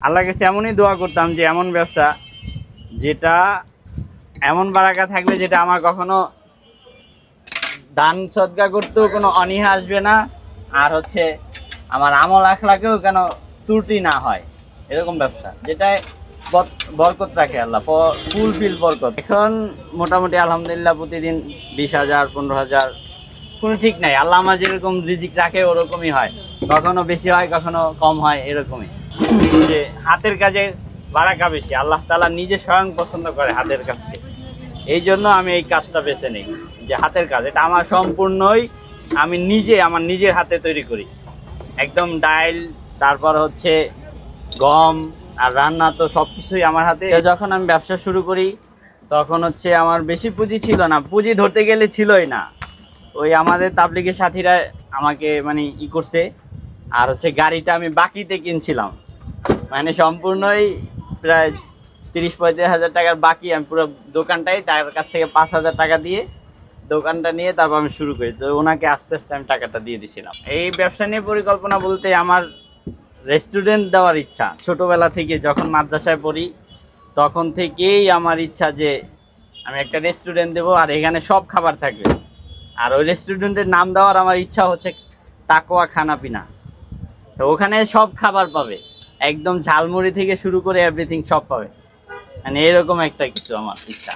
আল্লাহর কাছে এমনই দোয়া করতাম যে এমন ব্যবসা যেটা এমন বারাকা থাকবে যেটা আমার কখনো দান সদকা করতেও কোনো অনীহা আসবে না, আর হচ্ছে আমার আমল আখলাকেও কেন ত্রুটি না হয়, এরকম ব্যবসা যেটায় বরকত রাখে আল্লাহ, ফুলফিল বরকত। এখন মোটামুটি আলহামদুলিল্লাহ প্রতিদিন 20,000 15,000 কোনো ঠিক নাই। আল্লাহ আমার যেরকম রিজিক রাখে ওরকমই হয়, কখনো বেশি হয় কখনো কম হয়, এরকমই। যে হাতের কাজের বারাকা বেশি, আল্লাহ তাআলা নিজে স্বয়ং পছন্দ করে হাতের কাজকে। এই জন্য আমি এই কাজটা বেছে নিই, যে হাতের কাজ এটা আমার সম্পূর্ণই আমি নিজে আমার নিজের হাতে তৈরি করি, একদম ডাইল, তারপর হচ্ছে গম আর রান্না, তো সব কিছুই আমার হাতে। যখন আমি ব্যবসা শুরু করি তখন হচ্ছে আমার বেশি পুঁজি ছিল না, পুঁজি ধরতে গেলে ছিলই না। ওই আমাদের তাবলিগের সাথীরা আমাকে মানে করছে, আর হচ্ছে গাড়িটা আমি বাকিতে কিনছিলাম, মানে সম্পূর্ণই প্রায় 30-35,000 টাকার বাকি। আমি পুরো দোকানটাই তার কাছ থেকে 5,000 টাকা দিয়ে দোকানটা নিয়ে তারপর আমি শুরু করি। তো ওনাকে আস্তে আস্তে আমি টাকাটা দিয়ে দিয়েছিলাম। এই ব্যবসা নিয়ে পরিকল্পনা বলতে আমার রেস্টুরেন্ট দেওয়ার ইচ্ছা ছোটোবেলা থেকে। যখন মাদ্রাসায় পড়ি তখন থেকেই আমার ইচ্ছা যে আমি একটা রেস্টুরেন্ট দেবো, আর এখানে সব খাবার থাকবে। আর ওই রেস্টুরেন্টের নাম দেওয়ার আমার ইচ্ছা হচ্ছে তাকওয়া খানাপিনা। তো ওখানে সব খাবার পাবে, একদম ঝালমুড়ি থেকে শুরু করে এভরিথিং সব পাবে, মানে এরকম একটা কিছু আমার ইচ্ছা।